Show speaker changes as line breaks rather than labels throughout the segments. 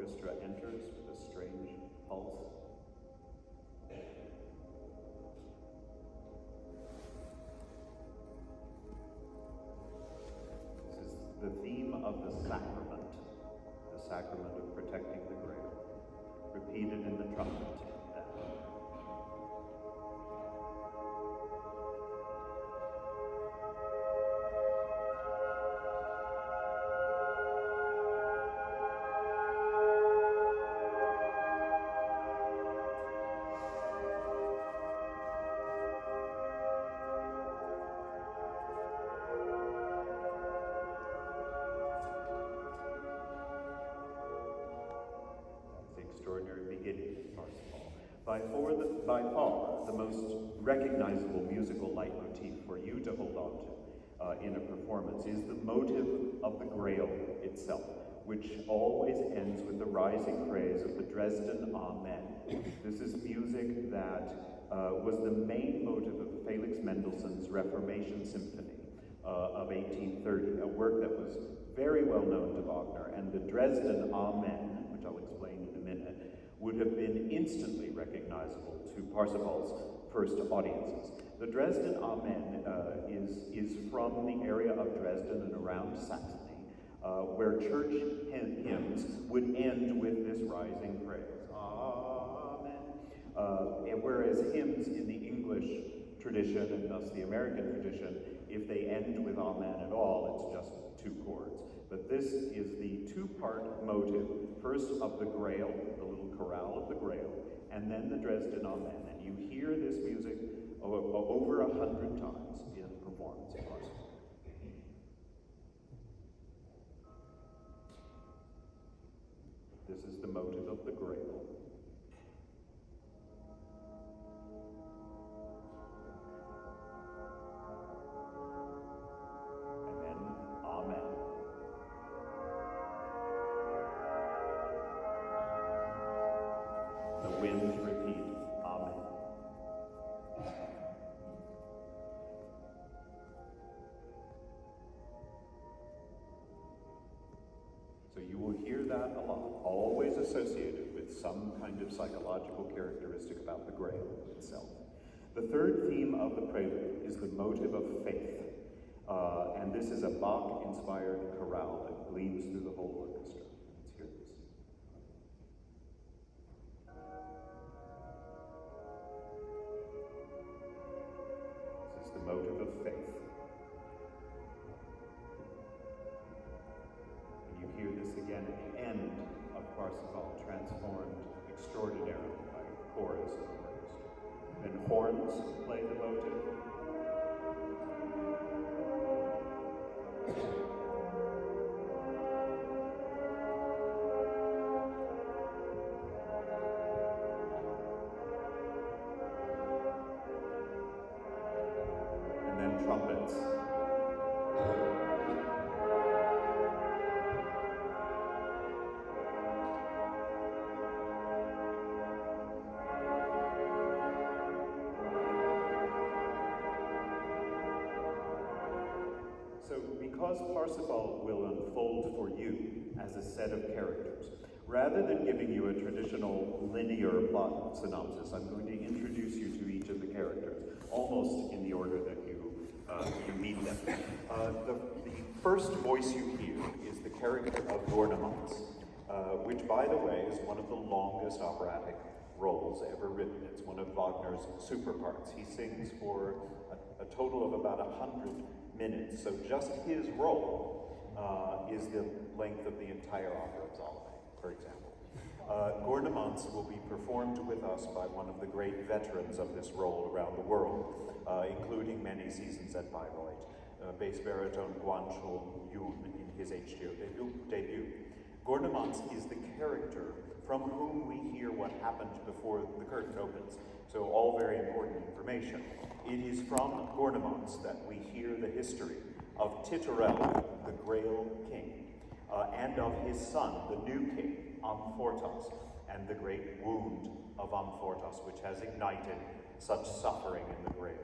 orchestra enters with a strange pulse. This is the theme of the sacrament of protecting the Grail, repeated in the trumpet. Extraordinary beginning of Parsifal. By far, the most recognizable musical leitmotif for you to hold on to in a performance is the motive of the Grail itself, which always ends with the rising praise of the Dresden Amen. This is music that was the main motive of Felix Mendelssohn's Reformation Symphony of 1830, a work that was very well known to Wagner, and the Dresden Amen, which I'll explain in a minute, would have been instantly recognizable to Parsifal's first audiences. The Dresden Amen is from the area of Dresden and around Saxony, where church hymns would end with this rising praise, Amen. And whereas hymns in the English tradition, and thus the American tradition, if they end with Amen at all, it's just two chords. But this is the two-part motive, first of the Grail, the little chorale of the Grail, and then the Dresden Amen. And you hear this music over 100 times in performance of Parsifal. This is the motive of the Grail. Winds repeat, Amen. So you will hear that a lot, always associated with some kind of psychological characteristic about the Grail itself. The third theme of the prelude is the motive of faith, and this is a Bach-inspired chorale that gleams through the whole orchestra. Let's hear this. The motive of faith. And you hear this again at the end of Parsifal, transformed extraordinarily by a chorus of the orchestra. Then horns play the motive. Trumpets. So, because Parsifal will unfold for you as a set of characters, rather than giving you a traditional linear plot synopsis, I'm going to introduce you to each of the characters, almost in the order that you meet them. The first voice you hear is the character of Gornemans, which, by the way, is one of the longest operatic roles ever written. It's one of Wagner's super parts. He sings for a total of about 100 minutes, so just his role is the length of the entire opera of Salome, for example. Gornemans will be performed with us by one of the great veterans of this role around the world, including many seasons at Bayreuth, bass baritone Guan Chul-yun in his HBO debut. Gornemans is the character from whom we hear what happened before the curtain opens, so all very important information. It is from Gornemans that we hear the history of Titurel, the Grail King, and of his son, the new king, Amfortas, and the great wound of Amfortas, which has ignited such suffering in the Grail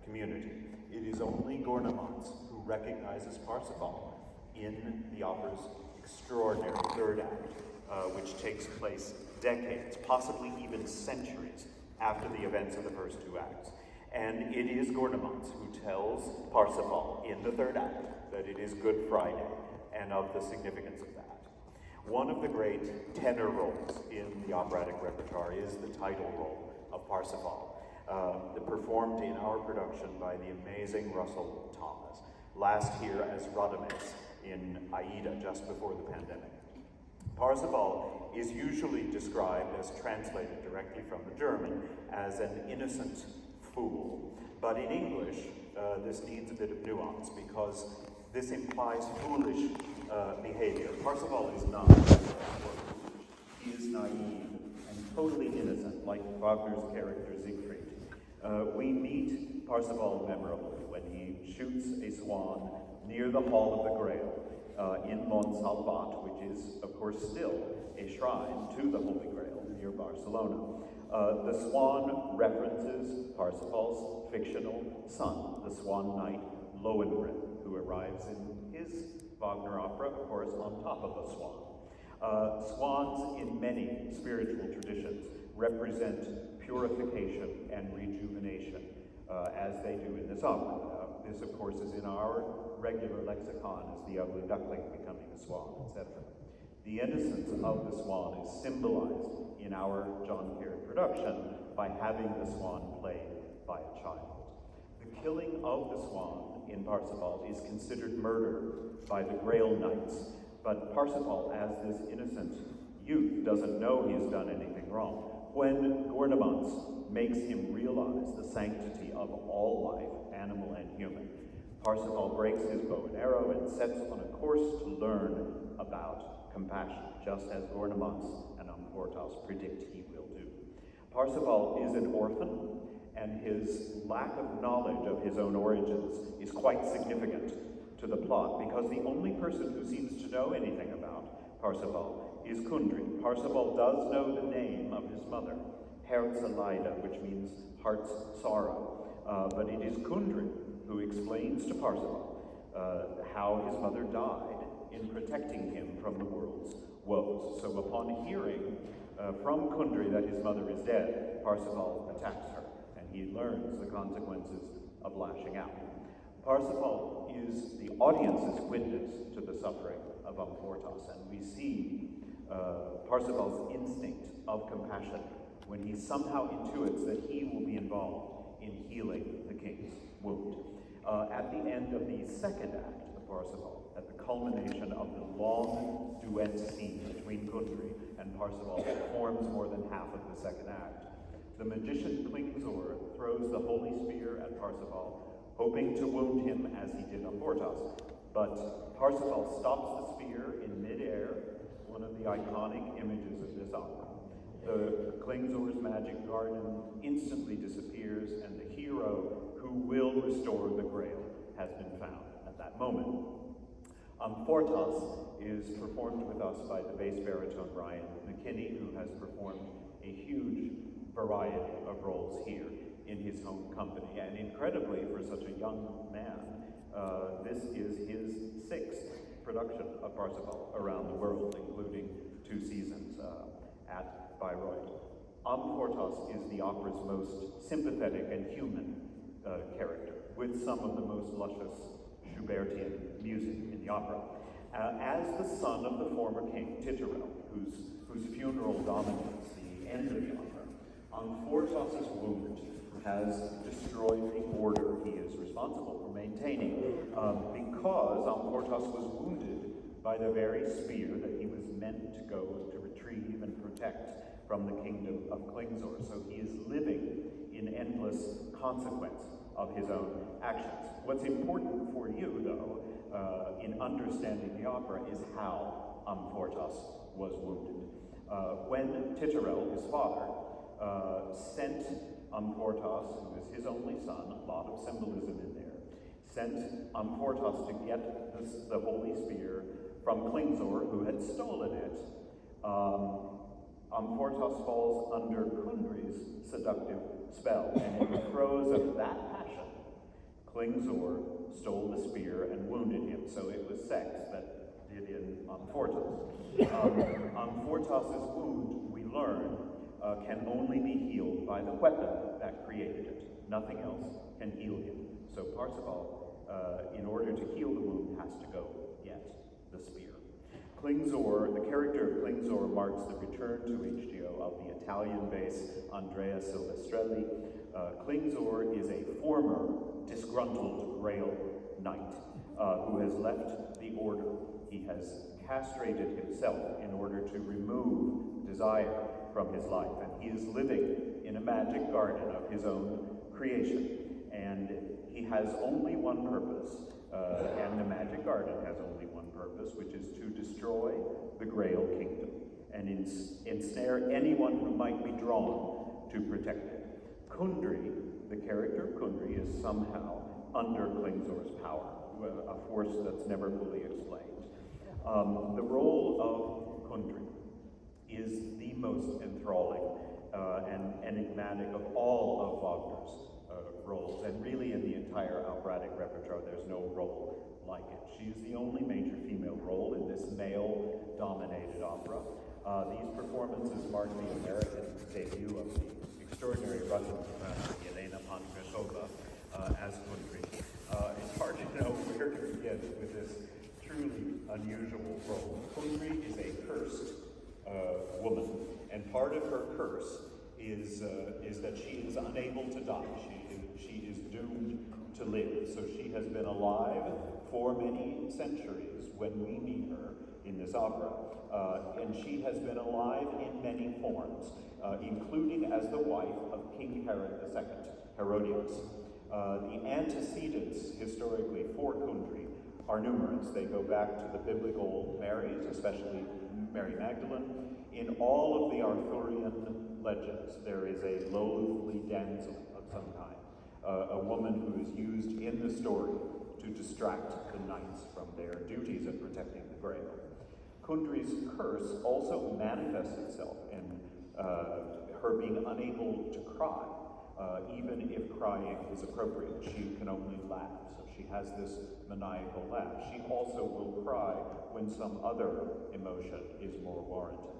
community. It is only Gornemans who recognizes Parsifal in the opera's extraordinary third act, which takes place decades, possibly even centuries, after the events of the first two acts. And it is Gurnemanz who tells Parsifal in the third act that it is Good Friday, and of the significance of that. One of the great tenor roles in the operatic repertoire is the title role of Parsifal, performed in our production by the amazing Russell Thomas, last here as Radames in Aida just before the pandemic. Parsifal is usually described, as translated directly from the German, as an innocent fool. But in English, this needs a bit of nuance, because this implies foolish behavior. Parsifal is not foolish. He is naive and totally innocent, like Wagner's character Siegfried. We meet Parsifal memorably when he shoots a swan near the Hall of the Grail in Montsalvat, which is, of course, still a shrine to the Holy Grail near Barcelona. The swan references Parsifal's fictional son, the swan knight Lohengrin, who arrives in his Wagner opera, of course, on top of a swan. Swans in many spiritual traditions represent purification and rejuvenation, as they do in this opera. This, of course, is in our regular lexicon as the ugly duckling becoming a swan, etc. The innocence of the swan is symbolized in our John Caird production by having the swan played by a child. The killing of the swan in Parsifal is considered murder by the Grail Knights, but Parsifal, as this innocent youth, doesn't know he has done anything wrong. When Gurnemanz makes him realize the sanctity of all life, animal and human, Parsifal breaks his bow and arrow and sets on a course to learn about compassion, just as Gurnemanz and Amfortas predict he will do. Parsifal is an orphan, and his lack of knowledge of his own origins is quite significant to the plot, because the only person who seems to know anything about Parsifal is Kundry. Parsifal does know the name of his mother, Herzeleide, which means heart's sorrow, but it is Kundry who explains to Parsifal how his mother died in protecting him from the world's woes. So upon hearing from Kundry that his mother is dead, Parsifal attacks her, and he learns the consequences of lashing out. Parsifal is the audience's witness to the suffering of Amfortas, and we see Parsifal's instinct of compassion when he somehow intuits that he will be involved in healing the king's wound. At the end of the second act of Parsifal, at the culmination of the long duet scene between Kundry and Parsifal that forms more than half of the second act, the magician Klingzor throws the holy spear at Parsifal, hoping to wound him as he did Amfortas. But Parsifal stops the spear in midair, one of the iconic images of this opera. The Klingzor's magic garden instantly disappears, and the hero who will restore the Grail has been found at that moment. Amfortas is performed with us by the bass baritone Ryan McKinney, who has performed a huge variety of roles here in his home company. And incredibly, for such a young man, this is his sixth production of Parsifal around the world, including 2 seasons at Bayreuth. Amfortas is the opera's most sympathetic and human character, with some of the most luscious Schubertian music in the opera. As the son of the former king, Titurel, whose funeral dominates the end of the opera, Amfortas' wound has destroyed the order he is responsible for maintaining, because Amfortas was wounded by the very spear that he was meant to go to retrieve and protect from the kingdom of Klingzor. So he is living in endless consequence of his own actions. What's important for you, though, in understanding the opera is how Amfortas was wounded. When Titurel, his father, sent Amfortas, who is his only son, a lot of symbolism in there, sent Amfortas to get the holy spear from Klingzor, who had stolen it. Amfortas falls under Kundry's seductive spell, and in the throes of that passion, Klingzor stole the spear and wounded him. So it was sex that did in Amfortas. Amfortas. Amfortas' wound, we learn, can only be healed by the weapon that created it. Nothing else can heal him. So Parsifal, in order to heal the wound, has to go get the spear. Klingzor, the character of Klingzor marks the return to HGO of the Italian base Andrea Silvestrelli. Klingzor is a former disgruntled Grail knight who has left the Order. He has castrated himself in order to remove desire from his life, and he is living in a magic garden of his own creation. And he has only one purpose, and the magic garden has only one purpose, which is to destroy the Grail Kingdom and ensnare anyone who might be drawn to protect it. Kundry, the character of Kundry, is somehow under Klingzor's power, a force that's never fully explained. The role of Kundry is the most enthralling and enigmatic of all of Wagner's roles, and really in the entire operatic repertoire there's no role like it. She is the only major female role in this male-dominated opera. These performances mark the American debut of the extraordinary Russian soprano Elena Poniatova as Kundry. It's hard to know where to begin with this truly unusual role. Kundry is a cursed woman, and part of her curse is that she is unable to die. She is doomed to live. So she has been alive for many centuries when we meet her in this opera, and she has been alive in many forms, including as the wife of King Herod II, Herodias. The antecedents historically for Kundry are numerous. They go back to the biblical Marys, especially Mary Magdalene. In all of the Arthurian legends, there is a loathly damsel of some kind, a woman who is used in the story to distract the knights from their duties of protecting the Grail. Kundry's curse also manifests itself in her being unable to cry, even if crying is appropriate. She can only laugh, so she has this maniacal laugh. She also will cry when some other emotion is more warranted.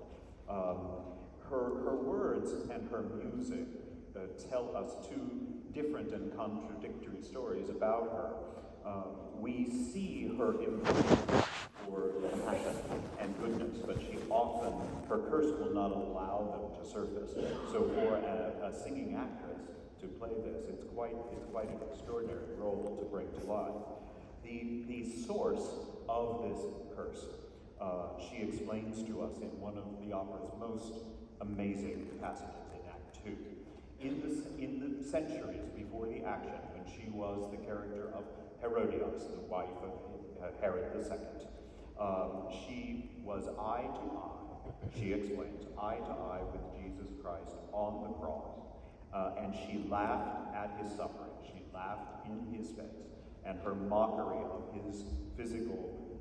Her words and her music tell us two different and contradictory stories about her. We see her impulse for compassion and goodness, but her curse will not allow them to surface. So for a singing actress to play this, it's quite an extraordinary role to bring to life. The source of this curse, she explains to us in one of the opera's most amazing passages in Act 2. In the centuries before the action, when she was the character of Herodias, the wife of Herod II, she was eye to eye, she explains, eye to eye with Jesus Christ on the cross. And she laughed at his suffering. She laughed in his face. And her mockery of his physical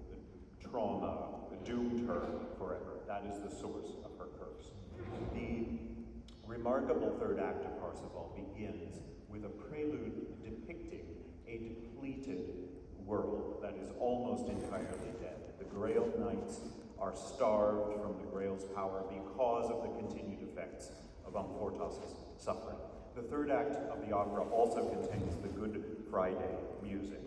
trauma doomed her forever. That is the source of her curse. The remarkable third act of Parsifal begins with a prelude depicting a depleted world that is almost entirely dead. The Grail Knights are starved from the Grail's power because of the continued effects of Amfortas' suffering. The third act of the opera also contains the Good Friday music,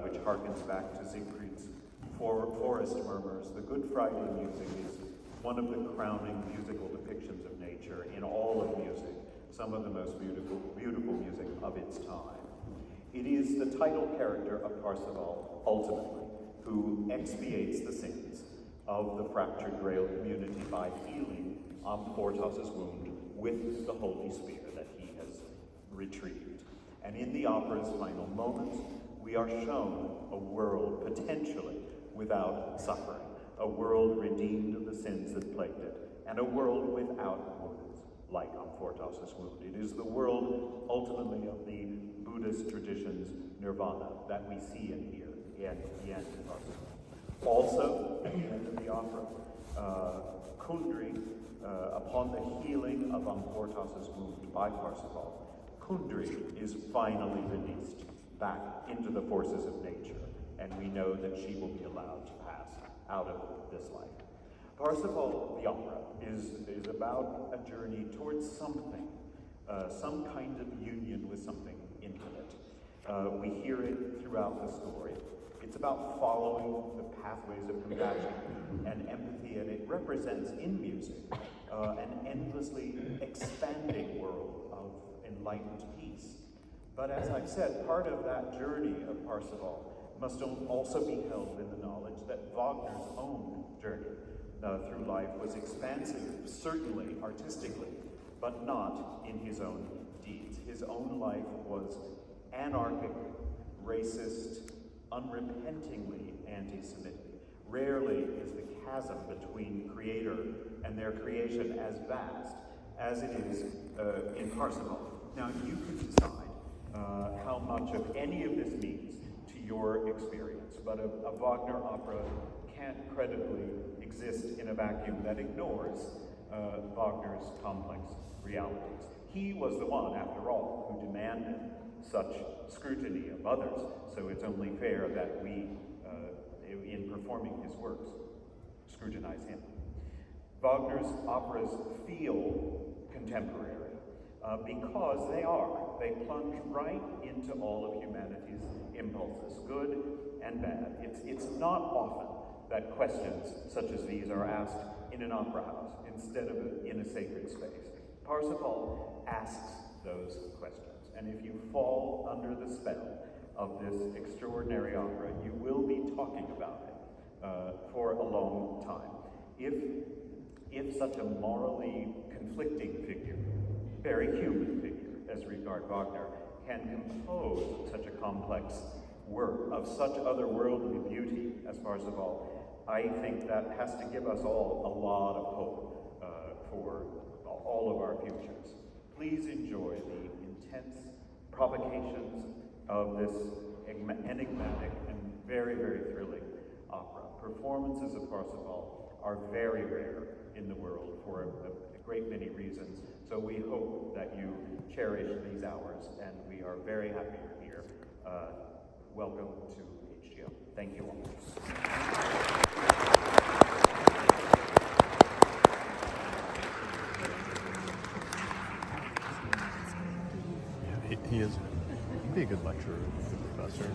which harkens back to Siegfried's forest murmurs. The Good Friday music is one of the crowning musical depictions of nature in all of music, some of the most beautiful music of its time. It is the title character of Parsifal, ultimately, who expiates the sins of the fractured Grail community by healing Amfortas' wound with the holy spear that he has retrieved. And in the opera's final moments, we are shown a world potentially without suffering, a world redeemed of the sins that plagued it, and a world without wounds, like Amfortas' wound. It is the world, ultimately, of the Buddhist tradition's nirvana that we see and hear at the end of Parsifal. Also, at the end of the opera, Kundry, upon the healing of Amfortas' wound by Parsifal, Kundry is finally released back into the forces of nature, and we know that she will be allowed to pass out of this life. Parsifal, the opera, is about a journey towards something, some kind of union with something infinite. We hear it throughout the story. It's about following the pathways of compassion and empathy, and it represents in music an endlessly expanding world of enlightened peace. But as I've said, part of that journey of Parsifal must also be held in the knowledge that Wagner's own journey through life was expansive, certainly artistically, but not in his own deeds. His own life was anarchic, racist, unrepentingly anti-Semitic. Rarely is the chasm between creator and their creation as vast as it is in Parsifal. Now, you can decide how much of any of this means to your experience, but a Wagner opera can't credibly exist in a vacuum that ignores Wagner's complex realities. He was the one, after all, who demanded such scrutiny of others, so it's only fair that we, in performing his works, scrutinize him. Wagner's operas feel contemporary because they are. They plunge right into all of humanity's impulses, good and bad. It's not often that questions such as these are asked in an opera house instead of in a sacred space. Parsifal asks those questions. And if you fall under the spell of this extraordinary opera, you will be talking about it for a long time. If such a morally conflicting figure, very human figure as regard Wagner, can compose such a complex work of such otherworldly beauty as Parsifal, I think that has to give us all a lot of hope for all of our futures. Please enjoy the intense provocations of this enigmatic and very, very thrilling opera. Performances of Parsifal are very rare in the world for a great many reasons, so we hope that you cherish these hours, and we are very happy you're here. Welcome to HGO. Thank you all.
He is. He'd be a good lecturer, professor.